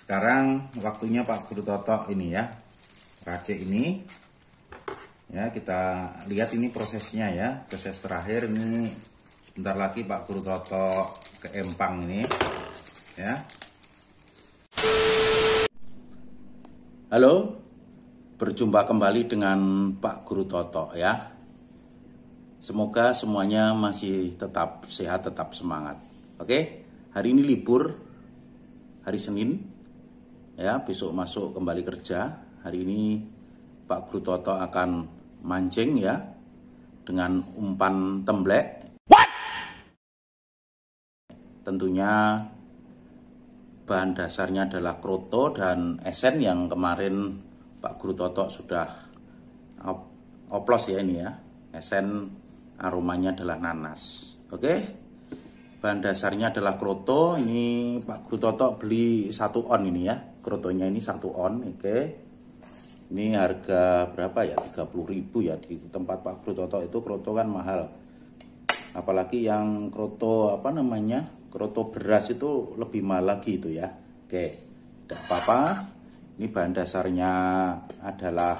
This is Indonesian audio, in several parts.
Sekarang waktunya Pak Guru Toto ini ya, racik ini ya, kita lihat ini prosesnya ya, proses terakhir ini. Sebentar lagi Pak Guru Toto ke empang ini ya. Halo, berjumpa kembali dengan Pak Guru Toto ya. Semoga semuanya masih tetap sehat, tetap semangat. Oke, hari ini libur, hari Senin ya, besok masuk kembali kerja. Hari ini Pak Guru Toto akan mancing ya dengan umpan temblek. Tentunya bahan dasarnya adalah kroto dan esen yang kemarin Pak Guru Toto sudah oplos ya ini ya. Esen aromanya adalah nanas. Oke. Bahan dasarnya adalah kroto. Ini Pak Guru Toto beli 1 on ini ya. Krotonya ini 1 on. Oke. Ini harga berapa ya? 30.000 ya. Di tempat Pak Guru Toto itu kroto kan mahal. Apalagi yang kroto apa namanya? Kroto beras itu lebih mahal lagi itu ya. Oke. Tidak apa-apa. Ini bahan dasarnya adalah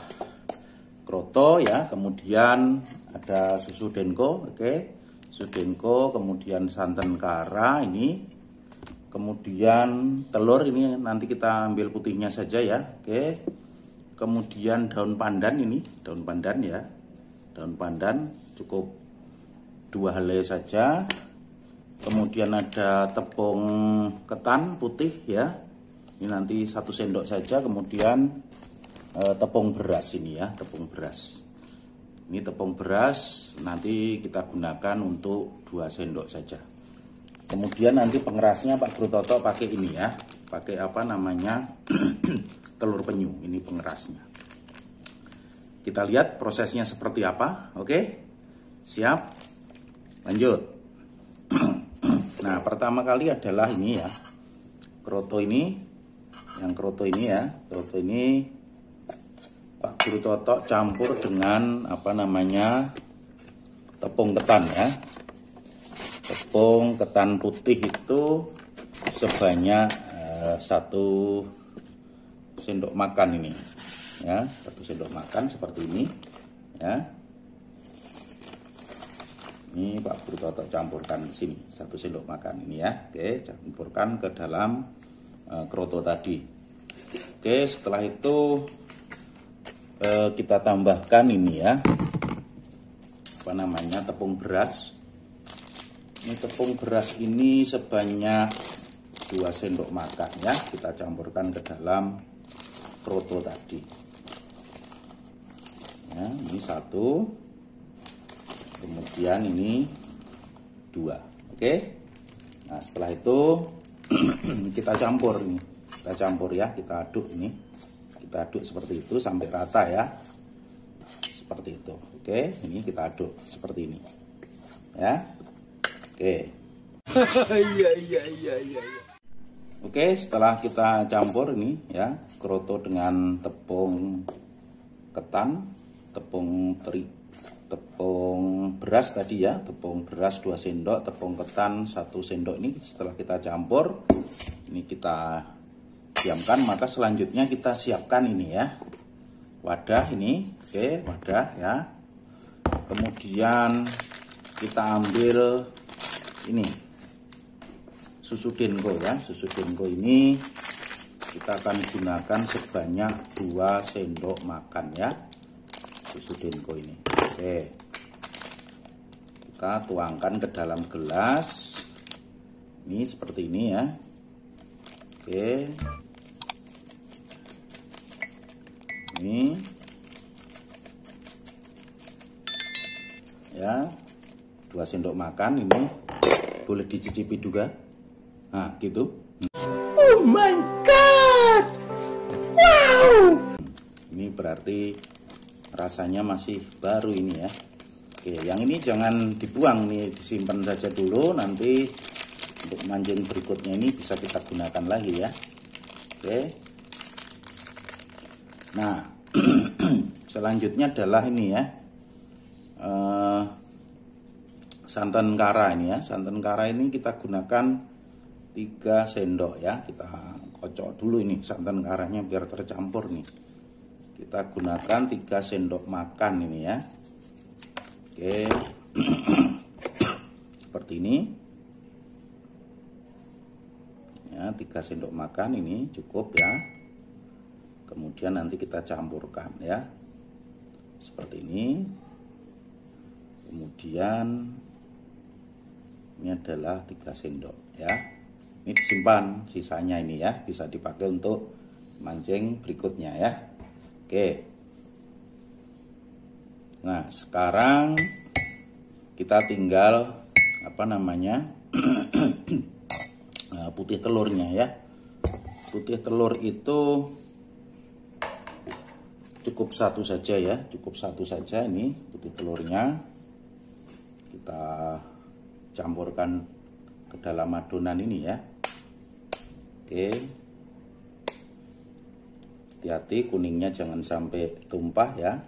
kroto ya. Kemudian ada susu denko, oke. Susu denko, kemudian santan kara ini. Kemudian telur ini nanti kita ambil putihnya saja ya, oke. Kemudian daun pandan ini, daun pandan ya. Daun pandan cukup 2 helai saja. Kemudian ada tepung ketan putih ya. Ini nanti 1 sendok saja. Kemudian tepung beras ini ya, tepung beras. Ini tepung beras nanti kita gunakan untuk 2 sendok saja. Kemudian nanti pengerasnya Pak Guru Toto pakai ini ya, pakai apa namanya telur penyu. Ini pengerasnya. Kita lihat prosesnya seperti apa. Oke, siap, lanjut. Nah, pertama kali adalah ini ya, kroto ini, yang kroto ini ya, kroto ini Pak Guru Toto campur dengan apa namanya tepung ketan ya. Tepung ketan putih itu sebanyak 1 sendok makan ini ya, 1 sendok makan seperti ini ya. Ini Pak Guru Toto campurkan di sini 1 sendok makan ini ya. Oke, campurkan ke dalam kroto tadi. Oke, setelah itu kita tambahkan ini ya, apa namanya tepung beras. Ini tepung beras ini sebanyak 2 sendok makan ya, kita campurkan ke dalam kroto tadi ya. Ini 1, kemudian ini 2. Oke, nah setelah itu kita campur nih, kita campur ya, kita aduk ini. Kita aduk seperti itu sampai rata ya, seperti itu. Oke, ini kita aduk seperti ini ya. Oke. Iya. Oke, setelah kita campur ini ya, kroto dengan tepung ketan, tepung beras tadi ya, tepung beras 2 sendok, tepung ketan 1 sendok ini. Setelah kita campur, ini kita diamkan, maka selanjutnya kita siapkan ini ya, wadah ini. Oke, wadah ya. Kemudian kita ambil ini susu denko ya. Susu denko ini kita akan gunakan sebanyak 2 sendok makan ya, susu denko ini. Oke, kita tuangkan ke dalam gelas ini seperti ini ya. Oke, ini ya, 2 sendok makan ini, boleh dicicipi juga. Nah gitu. Oh my god, wow, ini berarti rasanya masih baru ini ya. Oke, yang ini jangan dibuang nih, disimpan saja dulu, nanti untuk mancing berikutnya ini bisa kita gunakan lagi ya. Oke, nah selanjutnya adalah ini ya, santan kara ini ya. Santan kara ini kita gunakan 3 sendok ya. Kita kocok dulu ini santan ke arahnya biar tercampur nih. Kita gunakan 3 sendok makan ini ya. Oke. Seperti ini. Ya, 3 sendok makan ini cukup ya. Kemudian nanti kita campurkan ya. Seperti ini. Kemudian ini adalah 3 sendok ya. Ini disimpan sisanya ini ya, bisa dipakai untuk mancing berikutnya ya. Oke. Nah, sekarang kita tinggal putih telurnya ya. Putih telur itu cukup 1 saja ya, cukup 1 saja ini putih telurnya. Kita campurkan ke dalam adonan ini ya. Oke. Hati-hati kuningnya jangan sampai tumpah ya.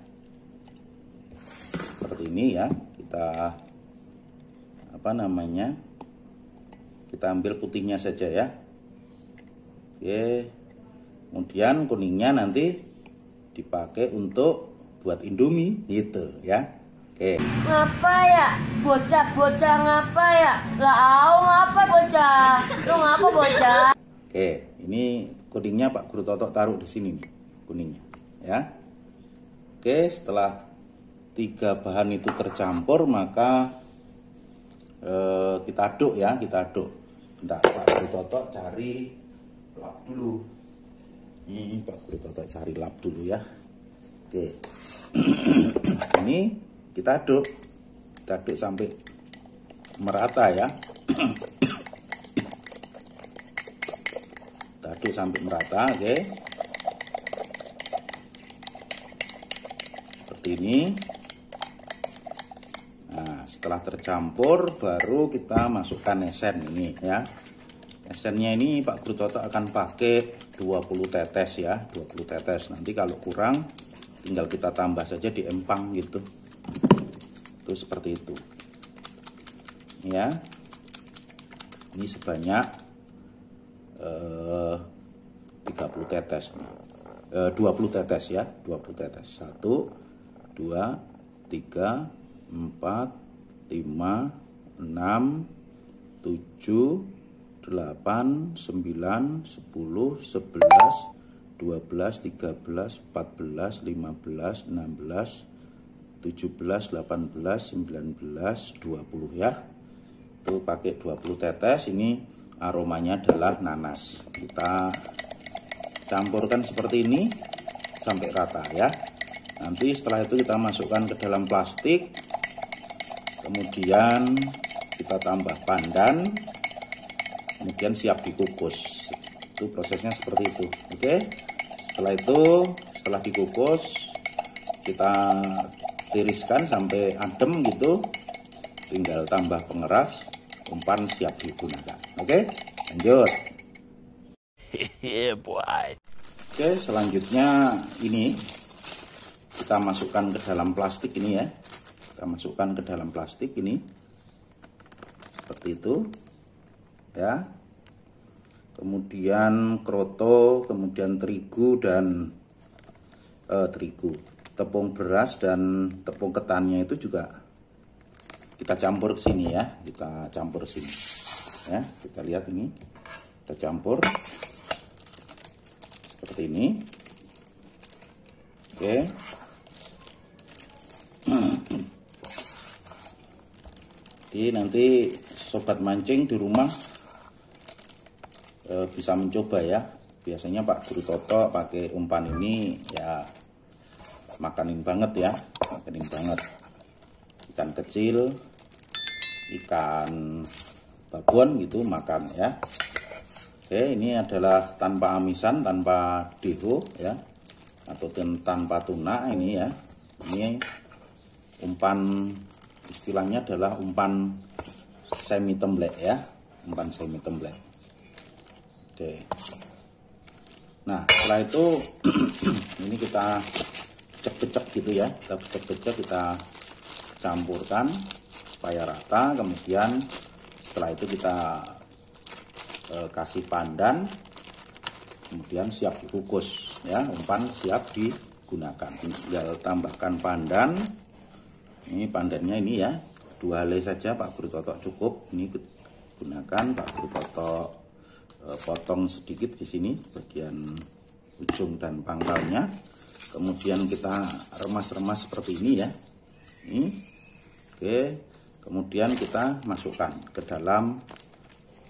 Seperti ini ya. Kita kita ambil putihnya saja ya. Oke. Kemudian kuningnya nanti dipakai untuk buat Indomie gitu ya. Oke. Ngapa ya? Bocah-bocah ngapa ya? Lah ngapa bocah? Lu ngapa bocah? Oke, ini kuningnya Pak Guru Toto taruh di sini nih, kuningnya ya. Oke, setelah 3 bahan itu tercampur maka kita aduk ya, kita aduk. Bentar, Pak Guru Toto cari lap dulu. Ini Pak Guru Toto cari lap dulu ya. Oke. Ini kita aduk sampai merata ya. Kita aduk sampai merata, oke. Seperti ini. Nah, setelah tercampur baru kita masukkan esen ini ya. Esennya ini Pak Guru Toto akan pakai 20 tetes ya, 20 tetes. Nanti kalau kurang tinggal kita tambah saja di empang gitu. Itu seperti itu. Ya. Ini sebanyak 30 tetes. 20 tetes ya, 20 tetes. 1 2 3 4 5 6 7 8 9 10 11 12 13 14 15 16 17 18 19 20 ya. Itu pakai 20 tetes. Ini aromanya adalah nanas. Kita campurkan seperti ini sampai rata ya. Nanti setelah itu kita masukkan ke dalam plastik. Kemudian kita tambah pandan. Kemudian siap dikukus. Itu prosesnya seperti itu. Oke. Setelah itu, setelah dikukus, kita tiriskan sampai adem gitu. Tinggal tambah pengeras, umpan siap digunakan. Oke, lanjut. Oke, selanjutnya ini kita masukkan ke dalam plastik ini ya. Kita masukkan ke dalam plastik ini. Seperti itu. Ya. Kemudian kroto, kemudian terigu dan tepung beras dan tepung ketannya itu juga kita campur ke sini ya, kita campur sini ya. Kita lihat ini, kita campur seperti ini. Oke. Jadi nanti sobat mancing di rumah bisa mencoba ya. Biasanya Pak Guru Toto pakai umpan ini ya makanin banget ya, makanin banget. Ikan kecil, ikan babon gitu makan ya. Oke, ini adalah tanpa amisan, tanpa deho ya, atau tanpa tuna ini ya. Ini umpan, istilahnya adalah umpan semi temblek ya, umpan semi temblek. Oke. Nah, setelah itu ini kita cek-cek gitu ya, kita cek-cek, kita campurkan supaya rata. Kemudian setelah itu kita kasih pandan, kemudian siap dikukus ya. Umpan siap digunakan, tinggal tambahkan pandan. Ini pandannya ini ya, 2 helai saja Pak Guru Toto cukup. Ini gunakan Pak Guru Toto potong sedikit di sini bagian ujung dan pangkalnya. Kemudian kita remas-remas seperti ini ya. Ini. Oke. Kemudian kita masukkan ke dalam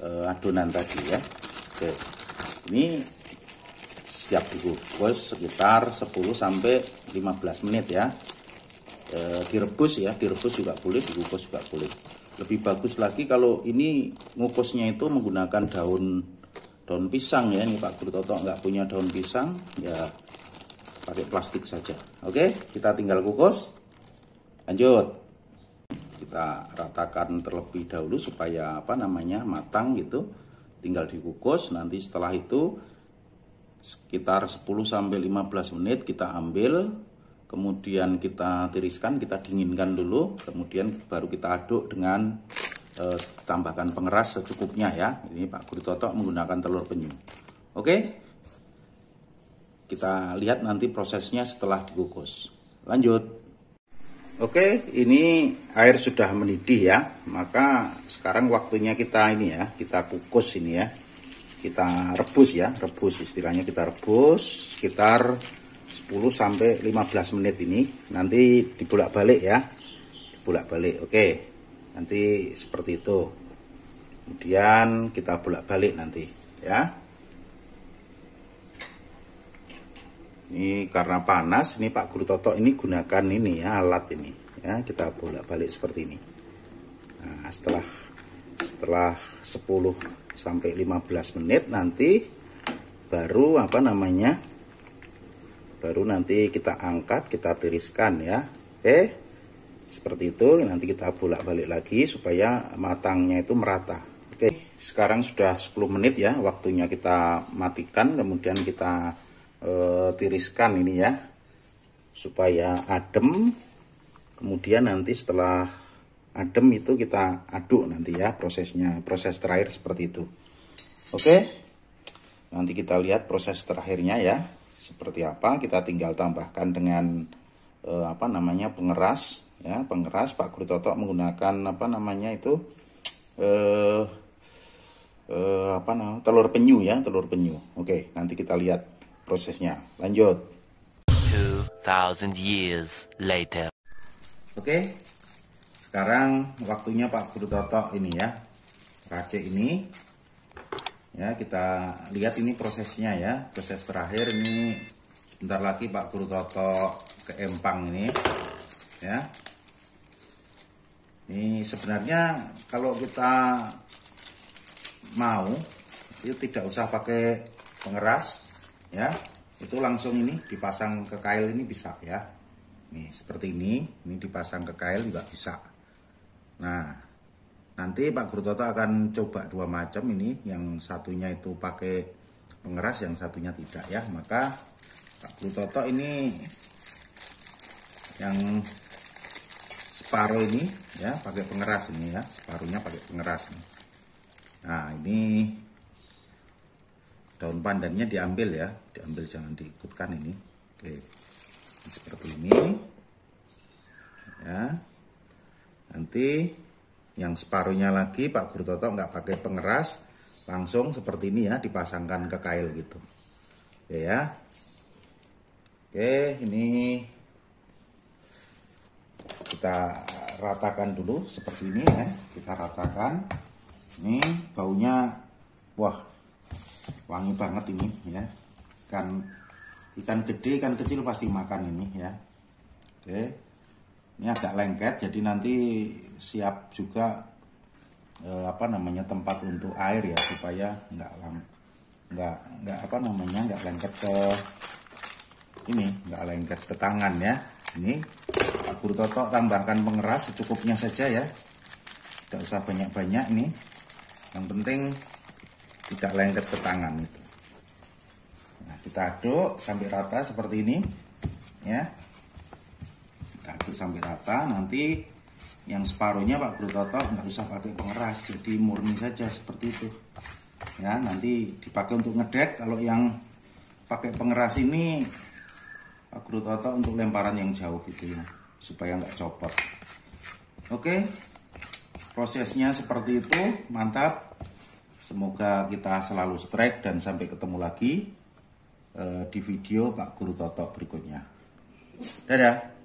adonan tadi ya. Oke. Ini siap dikukus sekitar 10 sampai 15 menit ya. Direbus ya, direbus juga boleh, dikukus juga boleh. Lebih bagus lagi kalau ini ngukusnya itu menggunakan daun pisang ya. Ini Pak Guru Toto nggak punya daun pisang ya, pakai plastik saja. Oke, kita tinggal kukus. Lanjut, kita ratakan terlebih dahulu supaya matang gitu. Tinggal dikukus. Nanti setelah itu sekitar 10 sampai 15 menit kita ambil, kemudian kita tiriskan, kita dinginkan dulu, kemudian baru kita aduk dengan tambahkan pengeras secukupnya ya. Ini Pak Guru Toto menggunakan telur penyu. Oke. Kita lihat nanti prosesnya setelah dikukus. Lanjut. Oke, ini air sudah mendidih ya. Maka sekarang waktunya kita ini ya, kita kukus ini ya. Kita rebus ya, rebus istilahnya, kita rebus sekitar 10 sampai 15 menit ini. Nanti dibolak-balik ya. Dibolak-balik. Oke. Nanti seperti itu. Kemudian kita bolak-balik nanti ya. Ini karena panas, ini Pak Guru Toto ini gunakan ini ya, alat ini ya, kita bolak-balik seperti ini. Nah, setelah 10 sampai 15 menit nanti baru baru nanti kita angkat, kita tiriskan ya. Oke. Seperti itu, nanti kita bolak-balik lagi supaya matangnya itu merata. Oke, sekarang sudah 10 menit ya, waktunya kita matikan, kemudian kita tiriskan ini ya supaya adem. Kemudian nanti setelah adem itu kita aduk nanti ya, prosesnya, proses terakhir seperti itu. Oke, nanti kita lihat proses terakhirnya ya seperti apa. Kita tinggal tambahkan dengan pengeras ya, pengeras. Pak Guru Toto menggunakan telur penyu ya, telur penyu. Oke, nanti kita lihat prosesnya. Lanjut. 2000 years later. Oke. Sekarang waktunya Pak Guru Toto ini ya. Racik ini. Ya, kita lihat ini prosesnya ya. Proses terakhir ini sebentar lagi Pak Guru Toto ke empang ini. Ya. Ini sebenarnya kalau kita mau itu tidak usah pakai pengeras ya, itu langsung ini dipasang ke kail ini bisa ya. Nih seperti ini dipasang ke kail juga bisa. Nah nanti Pak Guru Toto akan coba 2 macam ini, yang satunya itu pakai pengeras, yang satunya tidak ya. Maka Pak Guru Toto ini yang separuh ini ya pakai pengeras ini ya, separuhnya pakai pengeras nih. Nah ini daun pandannya diambil ya, diambil, jangan diikutkan ini. Oke, seperti ini ya. Nanti yang separuhnya lagi Pak Guru Toto nggak pakai pengeras, langsung seperti ini ya, dipasangkan ke kail gitu. Oke ya. Oke, ini kita ratakan dulu seperti ini ya, kita ratakan. Ini baunya wah, wangi banget ini ya. Ikan gede, ikan kecil pasti makan ini ya. Oke, ini agak lengket, jadi nanti siap juga tempat untuk air ya, supaya nggak lengket ke ini, nggak lengket ke tangan ya. Ini Pak Guru Toto tambahkan pengeras secukupnya saja ya, tidak usah banyak-banyak ini. Yang penting tidak lengket ke tangan itu. Nah, kita aduk sampai rata seperti ini ya. Kita aduk sampai rata. Nanti yang separuhnya Pak Guru Toto nggak usah pakai pengeras, jadi murni saja seperti itu. Ya, nanti dipakai untuk ngedek. Kalau yang pakai pengeras ini Pak Guru Toto untuk lemparan yang jauh gitu ya, supaya nggak copot. Oke, prosesnya seperti itu. Mantap. Semoga kita selalu strike dan sampai ketemu lagi di video Pak Guru Toto berikutnya. Dadah.